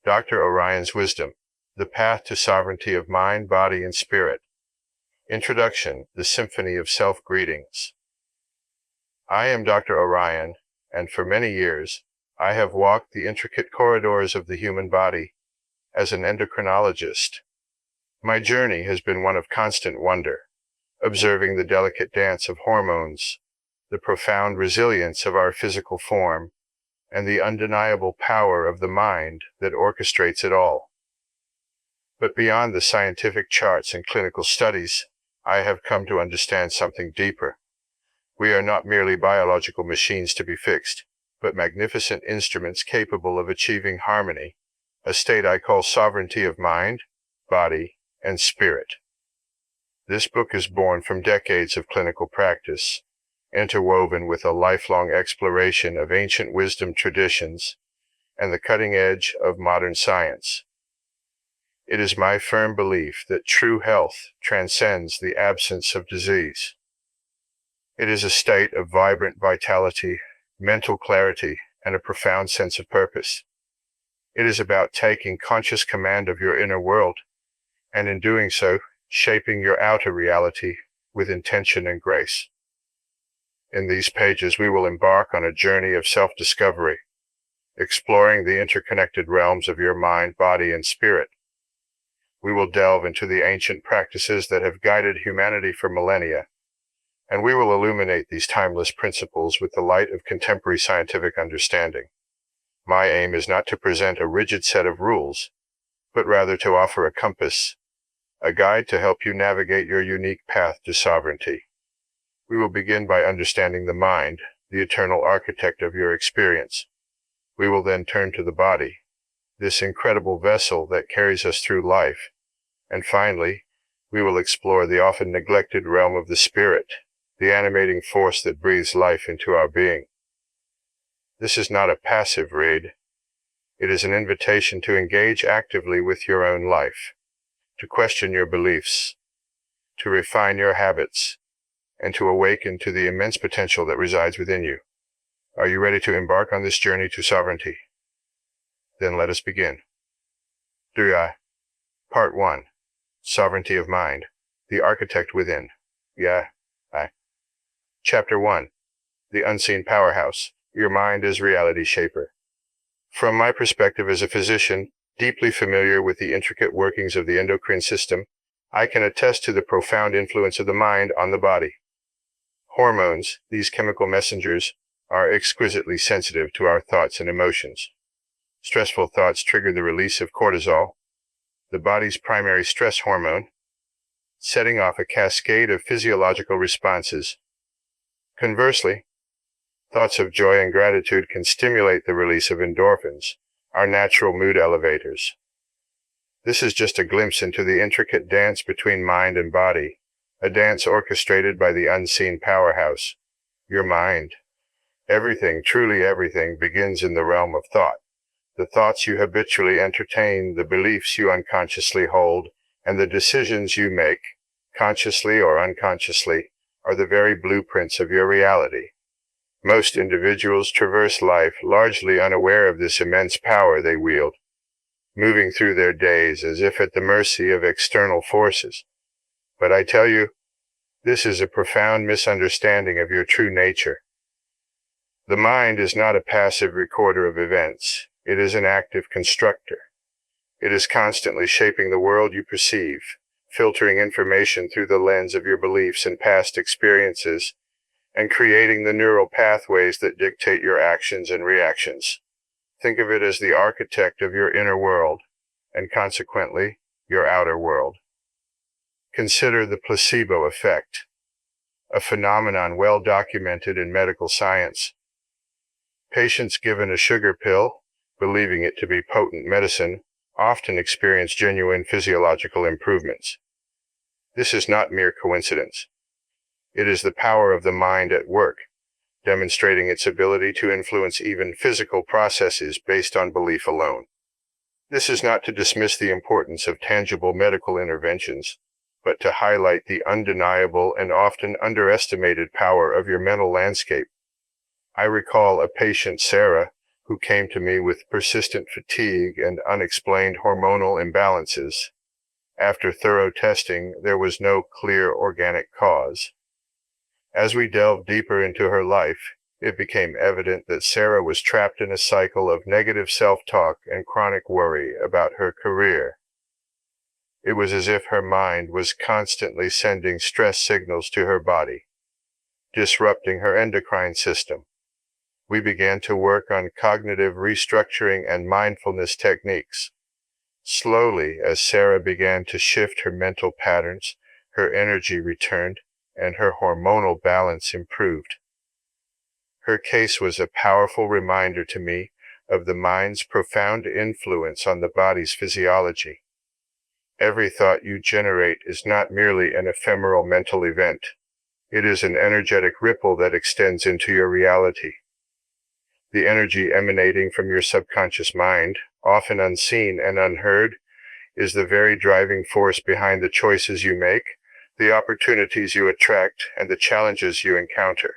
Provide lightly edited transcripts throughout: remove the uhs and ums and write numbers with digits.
Dr. Orion's Wisdom, The Path to Sovereignty of Mind, Body, and Spirit. Introduction, The Symphony of Self-Greetings. I am Dr. Orion, and for many years, I have walked the intricate corridors of the human body as an endocrinologist. My journey has been one of constant wonder, observing the delicate dance of hormones, the profound resilience of our physical form, and the undeniable power of the mind that orchestrates it all. But beyond the scientific charts and clinical studies, I have come to understand something deeper. We are not merely biological machines to be fixed, but magnificent instruments capable of achieving harmony, a state I call sovereignty of mind, body, and spirit. This book is born from decades of clinical practice, interwoven with a lifelong exploration of ancient wisdom traditions and the cutting edge of modern science. It is my firm belief that true health transcends the absence of disease. It is a state of vibrant vitality, mental clarity, and a profound sense of purpose. It is about taking conscious command of your inner world, and in doing so, shaping your outer reality with intention and grace. In these pages, we will embark on a journey of self-discovery, exploring the interconnected realms of your mind, body, and spirit. We will delve into the ancient practices that have guided humanity for millennia, and we will illuminate these timeless principles with the light of contemporary scientific understanding. My aim is not to present a rigid set of rules, but rather to offer a compass, a guide to help you navigate your unique path to sovereignty. We will begin by understanding the mind, the eternal architect of your experience. We will then turn to the body, this incredible vessel that carries us through life. And finally, we will explore the often neglected realm of the spirit, the animating force that breathes life into our being. This is not a passive read. It is an invitation to engage actively with your own life, to question your beliefs, to refine your habits, and to awaken to the immense potential that resides within you. Are you ready to embark on this journey to sovereignty? Then let us begin. Part 1. Sovereignty of Mind, the Architect Within. Chapter 1. The Unseen Powerhouse, Your Mind as Reality Shaper. From my perspective as a physician, deeply familiar with the intricate workings of the endocrine system, I can attest to the profound influence of the mind on the body. Hormones, these chemical messengers, are exquisitely sensitive to our thoughts and emotions. Stressful thoughts trigger the release of cortisol, the body's primary stress hormone, setting off a cascade of physiological responses. Conversely, thoughts of joy and gratitude can stimulate the release of endorphins, our natural mood elevators. This is just a glimpse into the intricate dance between mind and body, a dance orchestrated by the unseen powerhouse, your mind. Everything, truly everything, begins in the realm of thought. The thoughts you habitually entertain, the beliefs you unconsciously hold, and the decisions you make, consciously or unconsciously, are the very blueprints of your reality. Most individuals traverse life largely unaware of this immense power they wield, moving through their days as if at the mercy of external forces. But I tell you, this is a profound misunderstanding of your true nature. The mind is not a passive recorder of events. It is an active constructor. It is constantly shaping the world you perceive, filtering information through the lens of your beliefs and past experiences, and creating the neural pathways that dictate your actions and reactions. Think of it as the architect of your inner world, and consequently, your outer world. Consider the placebo effect, a phenomenon well documented in medical science. Patients given a sugar pill, believing it to be potent medicine, often experience genuine physiological improvements. This is not mere coincidence. It is the power of the mind at work, demonstrating its ability to influence even physical processes based on belief alone. This is not to dismiss the importance of tangible medical interventions, but to highlight the undeniable and often underestimated power of your mental landscape. I recall a patient, Sarah, who came to me with persistent fatigue and unexplained hormonal imbalances. After thorough testing, there was no clear organic cause. As we delved deeper into her life, it became evident that Sarah was trapped in a cycle of negative self-talk and chronic worry about her career. It was as if her mind was constantly sending stress signals to her body, disrupting her endocrine system. We began to work on cognitive restructuring and mindfulness techniques. Slowly, as Sarah began to shift her mental patterns, her energy returned, and her hormonal balance improved. Her case was a powerful reminder to me of the mind's profound influence on the body's physiology. Every thought you generate is not merely an ephemeral mental event. It is an energetic ripple that extends into your reality. The energy emanating from your subconscious mind, often unseen and unheard, is the very driving force behind the choices you make, the opportunities you attract, and the challenges you encounter.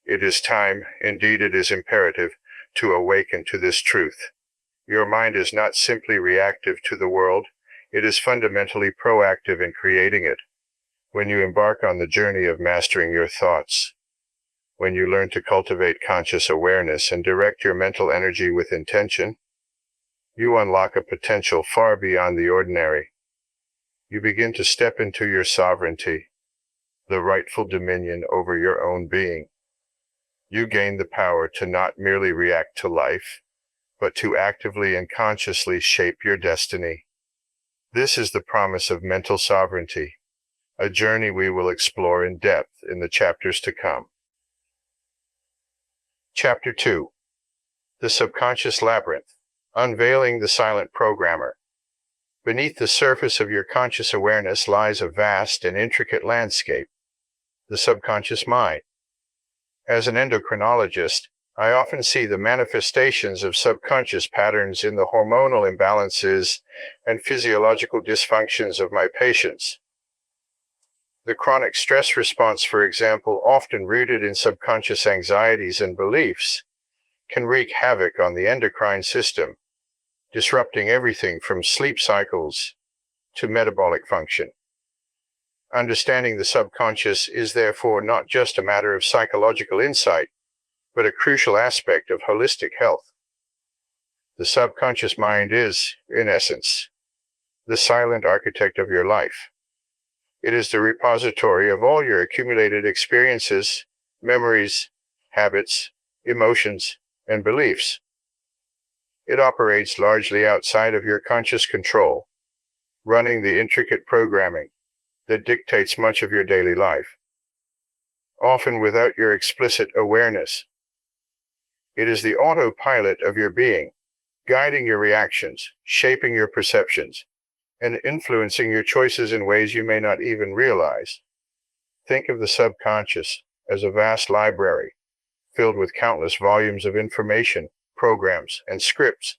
It is time, indeed it is imperative, to awaken to this truth. Your mind is not simply reactive to the world, it is fundamentally proactive in creating it. When you embark on the journey of mastering your thoughts, when you learn to cultivate conscious awareness and direct your mental energy with intention, you unlock a potential far beyond the ordinary. You begin to step into your sovereignty, the rightful dominion over your own being. You gain the power to not merely react to life, but to actively and consciously shape your destiny. This is the promise of mental sovereignty, a journey we will explore in depth in the chapters to come. Chapter 2. The Subconscious Labyrinth. Unveiling the Silent Programmer. Beneath the surface of your conscious awareness lies a vast and intricate landscape, the subconscious mind. As an endocrinologist, I often see the manifestations of subconscious patterns in the hormonal imbalances and physiological dysfunctions of my patients. The chronic stress response, for example, often rooted in subconscious anxieties and beliefs, can wreak havoc on the endocrine system, disrupting everything from sleep cycles to metabolic function. Understanding the subconscious is therefore not just a matter of psychological insight, but a crucial aspect of holistic health. The subconscious mind is, in essence, the silent architect of your life. It is the repository of all your accumulated experiences, memories, habits, emotions, and beliefs. It operates largely outside of your conscious control, running the intricate programming that dictates much of your daily life, often without your explicit awareness. It is the autopilot of your being, guiding your reactions, shaping your perceptions, and influencing your choices in ways you may not even realize. Think of the subconscious as a vast library, filled with countless volumes of information, programs, and scripts.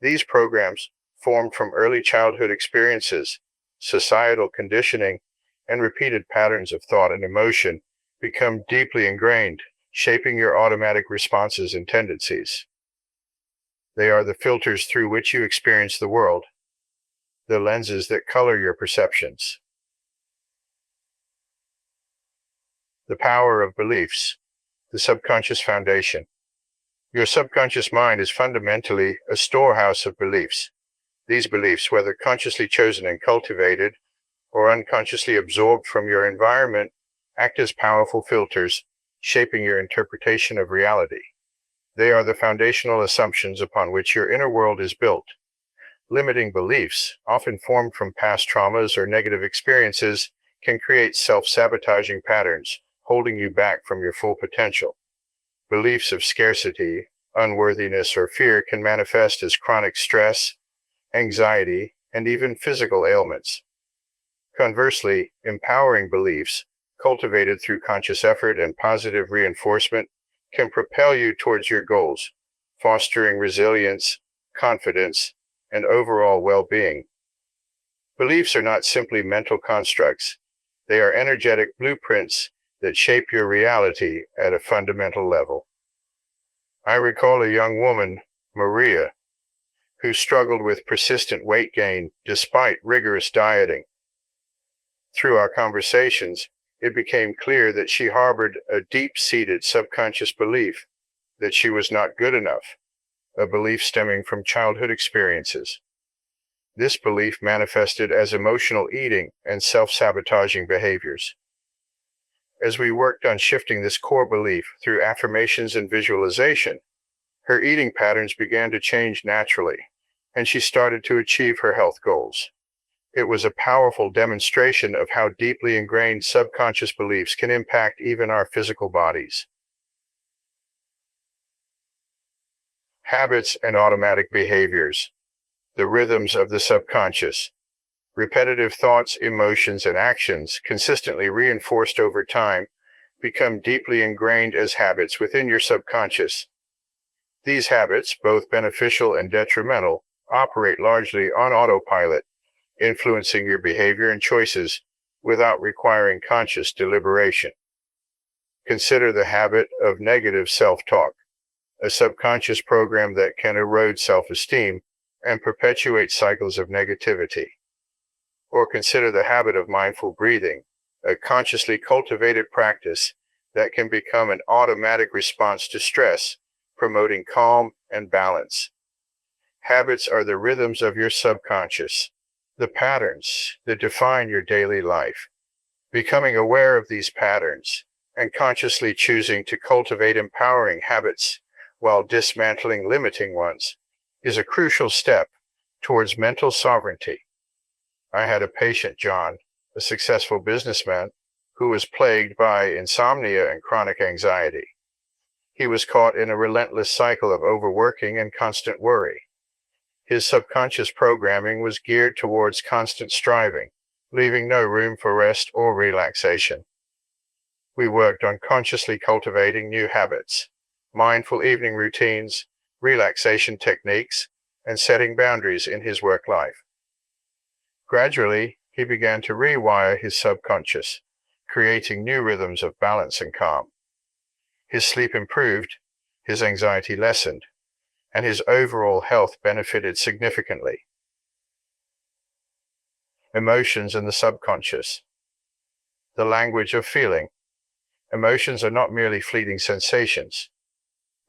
These programs, formed from early childhood experiences, societal conditioning, and repeated patterns of thought and emotion, become deeply ingrained, shaping your automatic responses and tendencies. They are the filters through which you experience the world, the lenses that color your perceptions. The power of beliefs, the subconscious foundation. Your subconscious mind is fundamentally a storehouse of beliefs. These beliefs, whether consciously chosen and cultivated, or unconsciously absorbed from your environment, act as powerful filters, shaping your interpretation of reality. They are the foundational assumptions upon which your inner world is built. Limiting beliefs, often formed from past traumas or negative experiences, can create self-sabotaging patterns, holding you back from your full potential. Beliefs of scarcity, unworthiness, or fear can manifest as chronic stress, anxiety, and even physical ailments. Conversely, empowering beliefs, cultivated through conscious effort and positive reinforcement, can propel you towards your goals, fostering resilience, confidence, and overall well-being. Beliefs are not simply mental constructs. They are energetic blueprints that shape your reality at a fundamental level. I recall a young woman, Maria, who struggled with persistent weight gain despite rigorous dieting. Through our conversations, it became clear that she harbored a deep-seated subconscious belief that she was not good enough, a belief stemming from childhood experiences. This belief manifested as emotional eating and self-sabotaging behaviors. As we worked on shifting this core belief through affirmations and visualization, her eating patterns began to change naturally, and she started to achieve her health goals. It was a powerful demonstration of how deeply ingrained subconscious beliefs can impact even our physical bodies. Habits and automatic behaviors. The rhythms of the subconscious. Repetitive thoughts, emotions, and actions, consistently reinforced over time, become deeply ingrained as habits within your subconscious. These habits, both beneficial and detrimental, operate largely on autopilot, influencing your behavior and choices without requiring conscious deliberation. Consider the habit of negative self-talk, a subconscious program that can erode self-esteem and perpetuate cycles of negativity. Or consider the habit of mindful breathing, a consciously cultivated practice that can become an automatic response to stress, promoting calm and balance. Habits are the rhythms of your subconscious, the patterns that define your daily life. Becoming aware of these patterns and consciously choosing to cultivate empowering habits while dismantling limiting ones is a crucial step towards mental sovereignty. I had a patient, John, a successful businessman, who was plagued by insomnia and chronic anxiety. He was caught in a relentless cycle of overworking and constant worry. His subconscious programming was geared towards constant striving, leaving no room for rest or relaxation. We worked on consciously cultivating new habits, mindful evening routines, relaxation techniques, and setting boundaries in his work life. Gradually, he began to rewire his subconscious, creating new rhythms of balance and calm. His sleep improved, his anxiety lessened, and his overall health benefited significantly. Emotions and the subconscious. The language of feeling. Emotions are not merely fleeting sensations.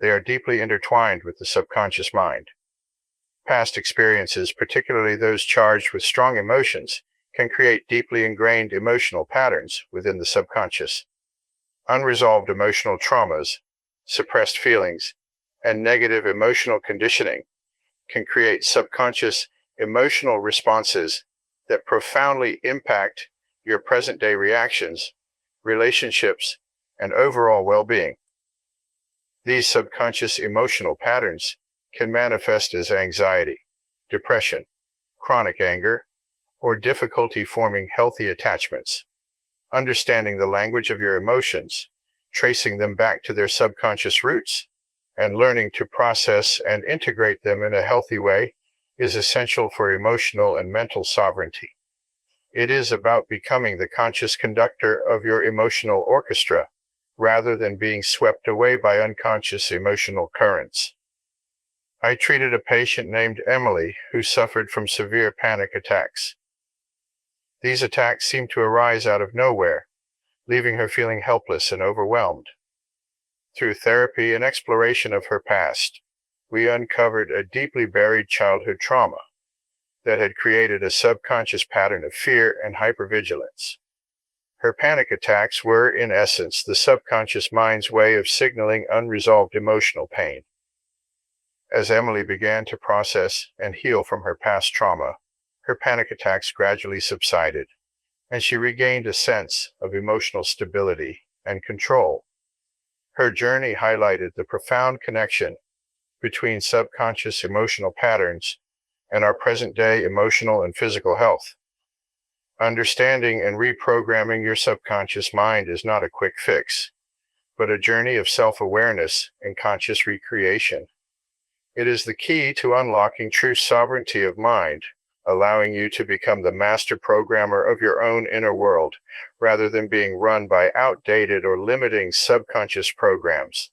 They are deeply intertwined with the subconscious mind. Past experiences, particularly those charged with strong emotions, can create deeply ingrained emotional patterns within the subconscious. Unresolved emotional traumas, suppressed feelings, and negative emotional conditioning can create subconscious emotional responses that profoundly impact your present-day reactions, relationships, and overall well-being. These subconscious emotional patterns can manifest as anxiety, depression, chronic anger, or difficulty forming healthy attachments. Understanding the language of your emotions, tracing them back to their subconscious roots, and learning to process and integrate them in a healthy way is essential for emotional and mental sovereignty. It is about becoming the conscious conductor of your emotional orchestra, rather than being swept away by unconscious emotional currents. I treated a patient named Emily who suffered from severe panic attacks. These attacks seemed to arise out of nowhere, leaving her feeling helpless and overwhelmed. Through therapy and exploration of her past, we uncovered a deeply buried childhood trauma that had created a subconscious pattern of fear and hypervigilance. Her panic attacks were, in essence, the subconscious mind's way of signaling unresolved emotional pain. As Emily began to process and heal from her past trauma, her panic attacks gradually subsided, and she regained a sense of emotional stability and control. Her journey highlighted the profound connection between subconscious emotional patterns and our present-day emotional and physical health. Understanding and reprogramming your subconscious mind is not a quick fix, but a journey of self-awareness and conscious recreation. It is the key to unlocking true sovereignty of mind, allowing you to become the master programmer of your own inner world, rather than being run by outdated or limiting subconscious programs.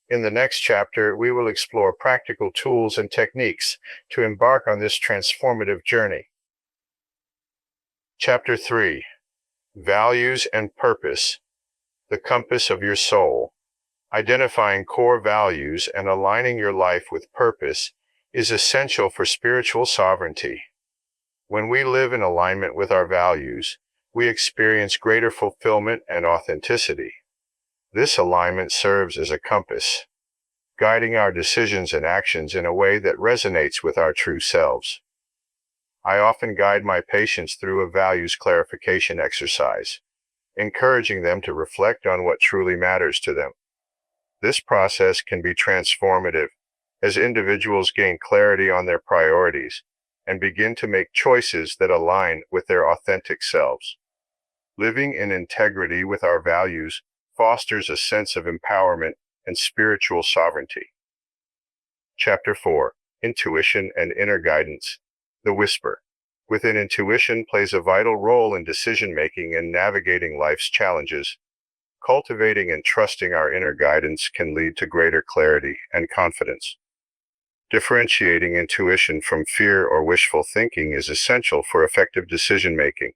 In the next chapter, we will explore practical tools and techniques to embark on this transformative journey. Chapter 3: Values and Purpose, the Compass of Your Soul. Identifying core values and aligning your life with purpose is essential for spiritual sovereignty. When we live in alignment with our values, we experience greater fulfillment and authenticity. This alignment serves as a compass, guiding our decisions and actions in a way that resonates with our true selves. I often guide my patients through a values clarification exercise, encouraging them to reflect on what truly matters to them. This process can be transformative as individuals gain clarity on their priorities and begin to make choices that align with their authentic selves. Living in integrity with our values fosters a sense of empowerment and spiritual sovereignty. Chapter 4: Intuition and Inner Guidance, the Whisper. Within intuition plays a vital role in decision-making and navigating life's challenges. Cultivating and trusting our inner guidance can lead to greater clarity and confidence. Differentiating intuition from fear or wishful thinking is essential for effective decision-making.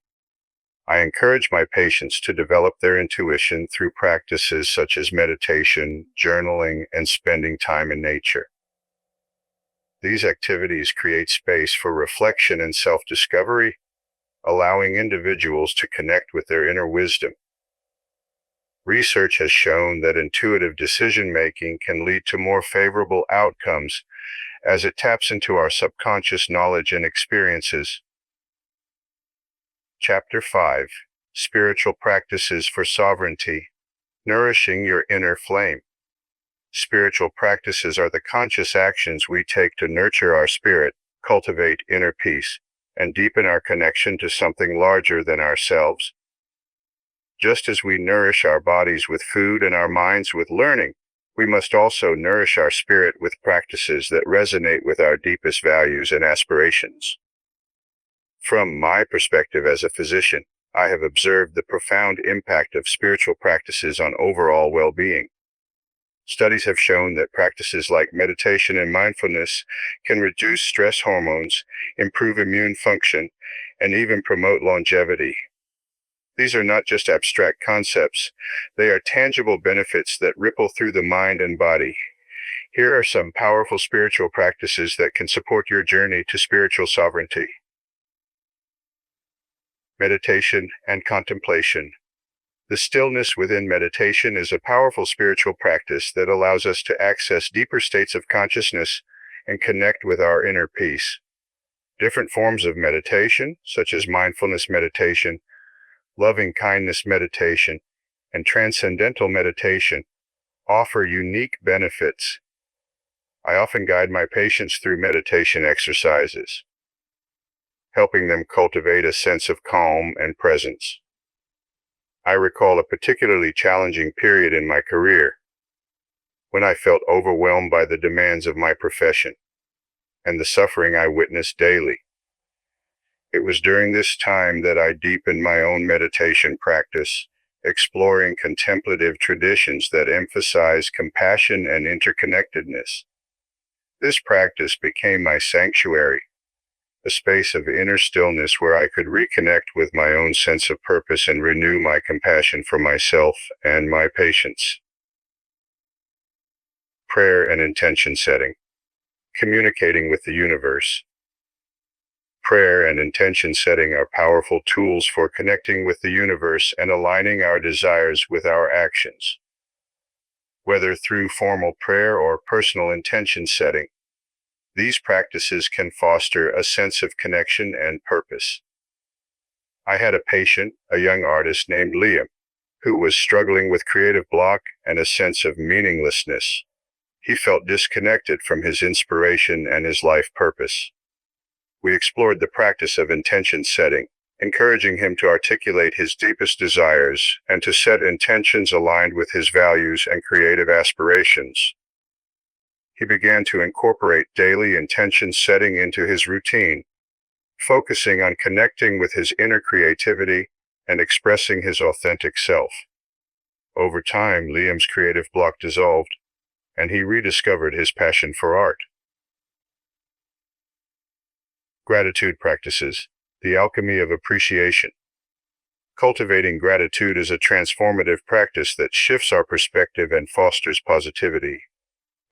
I encourage my patients to develop their intuition through practices such as meditation, journaling, and spending time in nature. These activities create space for reflection and self-discovery, allowing individuals to connect with their inner wisdom. Research has shown that intuitive decision-making can lead to more favorable outcomes as it taps into our subconscious knowledge and experiences. Chapter 5: Spiritual Practices for Sovereignty, Nourishing Your Inner Flame. Spiritual practices are the conscious actions we take to nurture our spirit, cultivate inner peace, and deepen our connection to something larger than ourselves. Just as we nourish our bodies with food and our minds with learning, we must also nourish our spirit with practices that resonate with our deepest values and aspirations. From my perspective as a physician, I have observed the profound impact of spiritual practices on overall well-being. Studies have shown that practices like meditation and mindfulness can reduce stress hormones, improve immune function, and even promote longevity. These are not just abstract concepts, they are tangible benefits that ripple through the mind and body. Here are some powerful spiritual practices that can support your journey to spiritual sovereignty. Meditation and contemplation. The stillness within meditation is a powerful spiritual practice that allows us to access deeper states of consciousness and connect with our inner peace. Different forms of meditation, such as mindfulness meditation, loving kindness meditation, and transcendental meditation, offer unique benefits. I often guide my patients through meditation exercises, helping them cultivate a sense of calm and presence. I recall a particularly challenging period in my career when I felt overwhelmed by the demands of my profession and the suffering I witnessed daily. It was during this time that I deepened my own meditation practice, exploring contemplative traditions that emphasize compassion and interconnectedness. This practice became my sanctuary, a space of inner stillness where I could reconnect with my own sense of purpose and renew my compassion for myself and my patients. Prayer and intention setting. Communicating with the universe. Prayer and intention setting are powerful tools for connecting with the universe and aligning our desires with our actions. Whether through formal prayer or personal intention setting, these practices can foster a sense of connection and purpose. I had a patient, a young artist named Liam, who was struggling with creative block and a sense of meaninglessness. He felt disconnected from his inspiration and his life purpose. We explored the practice of intention setting, encouraging him to articulate his deepest desires and to set intentions aligned with his values and creative aspirations. He began to incorporate daily intention setting into his routine, focusing on connecting with his inner creativity and expressing his authentic self. Over time, Liam's creative block dissolved, and he rediscovered his passion for art. Gratitude practices, the alchemy of appreciation. Cultivating gratitude is a transformative practice that shifts our perspective and fosters positivity.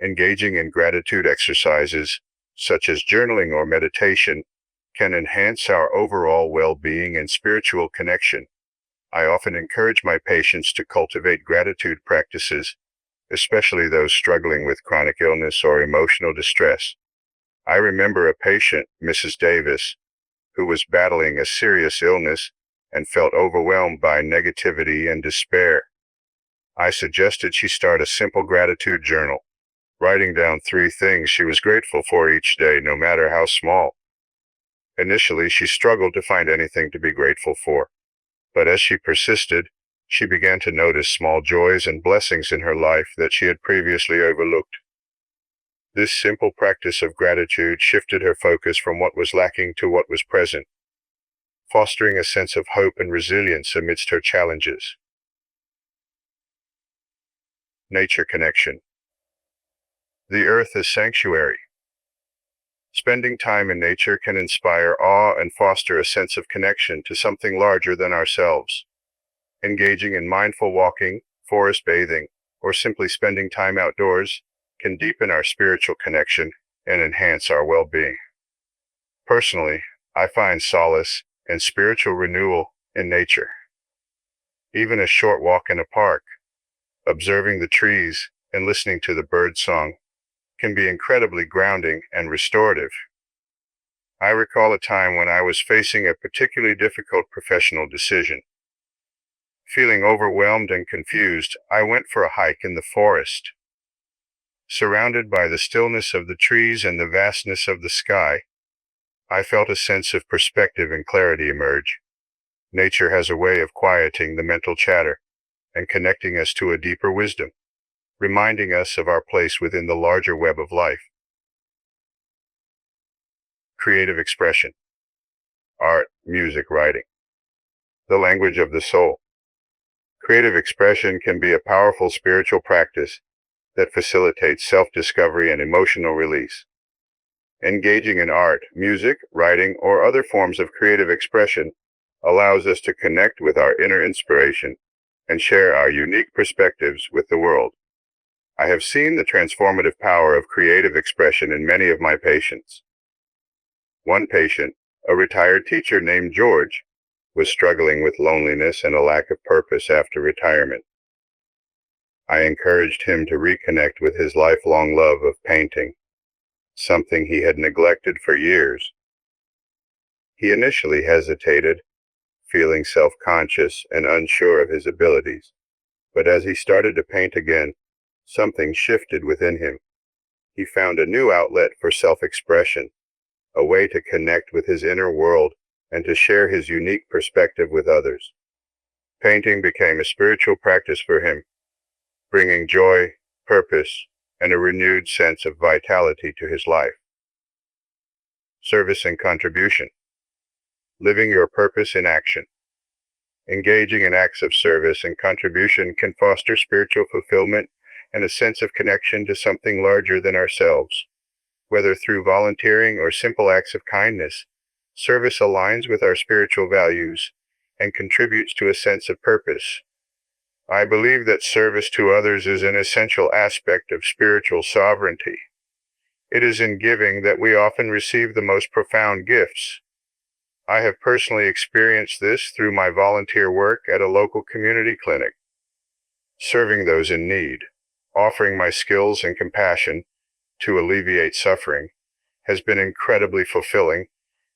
Engaging in gratitude exercises, such as journaling or meditation, can enhance our overall well-being and spiritual connection. I often encourage my patients to cultivate gratitude practices, especially those struggling with chronic illness or emotional distress. I remember a patient, Mrs. Davis, who was battling a serious illness and felt overwhelmed by negativity and despair. I suggested she start a simple gratitude journal, writing down 3 things she was grateful for each day, no matter how small. Initially, she struggled to find anything to be grateful for, but as she persisted, she began to notice small joys and blessings in her life that she had previously overlooked. This simple practice of gratitude shifted her focus from what was lacking to what was present, fostering a sense of hope and resilience amidst her challenges. Nature connection. The earth is sanctuary. Spending time in nature can inspire awe and foster a sense of connection to something larger than ourselves. Engaging in mindful walking, forest bathing, or simply spending time outdoors can deepen our spiritual connection and enhance our well-being. Personally, I find solace and spiritual renewal in nature. Even a short walk in a park, observing the trees and listening to the bird song can be incredibly grounding and restorative. I recall a time when I was facing a particularly difficult professional decision. Feeling overwhelmed and confused, I went for a hike in the forest. Surrounded by the stillness of the trees and the vastness of the sky, I felt a sense of perspective and clarity emerge. Nature has a way of quieting the mental chatter and connecting us to a deeper wisdom, reminding us of our place within the larger web of life. Creative expression. Art, music, writing. The language of the soul. Creative expression can be a powerful spiritual practice that facilitates self-discovery and emotional release. Engaging in art, music, writing, or other forms of creative expression allows us to connect with our inner inspiration and share our unique perspectives with the world. I have seen the transformative power of creative expression in many of my patients. One patient, a retired teacher named George, was struggling with loneliness and a lack of purpose after retirement. I encouraged him to reconnect with his lifelong love of painting, something he had neglected for years. He initially hesitated, feeling self-conscious and unsure of his abilities, but as he started to paint again, something shifted within him. He found a new outlet for self-expression, a way to connect with his inner world and to share his unique perspective with others. Painting became a spiritual practice for him, bringing joy, purpose, and a renewed sense of vitality to his life. Service and contribution. Living your purpose in action. Engaging in acts of service and contribution can foster spiritual fulfillment and a sense of connection to something larger than ourselves. Whether through volunteering or simple acts of kindness, service aligns with our spiritual values and contributes to a sense of purpose. I believe that service to others is an essential aspect of spiritual sovereignty. It is in giving that we often receive the most profound gifts. I have personally experienced this through my volunteer work at a local community clinic. Serving those in need, offering my skills and compassion to alleviate suffering, has been incredibly fulfilling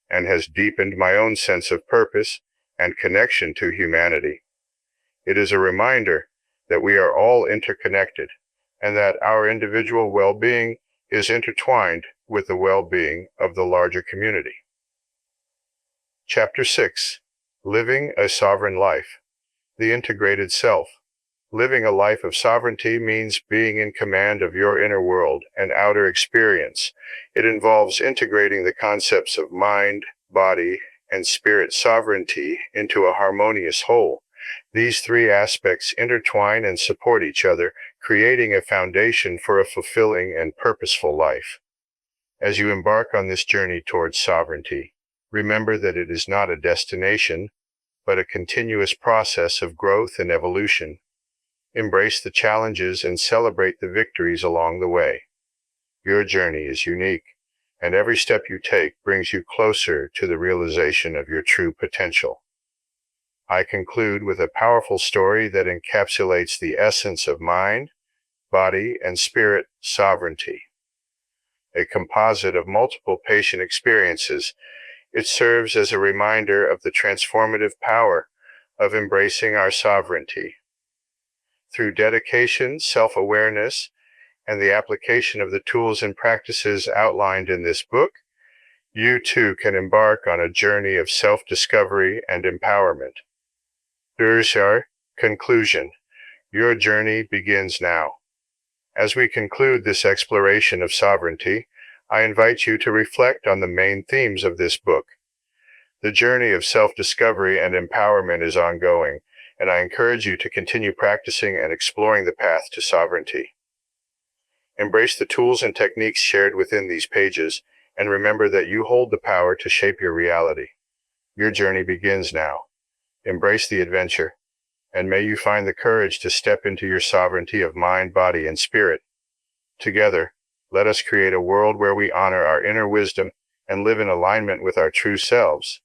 and has deepened my own sense of purpose and connection to humanity. It is a reminder that we are all interconnected and that our individual well-being is intertwined with the well-being of the larger community. Chapter 6. Living a Sovereign Life. The Integrated Self. Living a life of sovereignty means being in command of your inner world and outer experience. It involves integrating the concepts of mind, body, and spirit sovereignty into a harmonious whole. These 3 aspects intertwine and support each other, creating a foundation for a fulfilling and purposeful life. As you embark on this journey towards sovereignty, remember that it is not a destination, but a continuous process of growth and evolution. Embrace the challenges and celebrate the victories along the way. Your journey is unique, and every step you take brings you closer to the realization of your true potential. I conclude with a powerful story that encapsulates the essence of mind, body, and spirit sovereignty. A composite of multiple patient experiences, it serves as a reminder of the transformative power of embracing our sovereignty. Through dedication, self-awareness, and the application of the tools and practices outlined in this book, you too can embark on a journey of self-discovery and empowerment. Here's our conclusion. Your journey begins now. As we conclude this exploration of sovereignty, I invite you to reflect on the main themes of this book. The journey of self-discovery and empowerment is ongoing, and I encourage you to continue practicing and exploring the path to sovereignty. Embrace the tools and techniques shared within these pages, and remember that you hold the power to shape your reality. Your journey begins now. Embrace the adventure, and may you find the courage to step into your sovereignty of mind, body, and spirit. Together, let us create a world where we honor our inner wisdom and live in alignment with our true selves.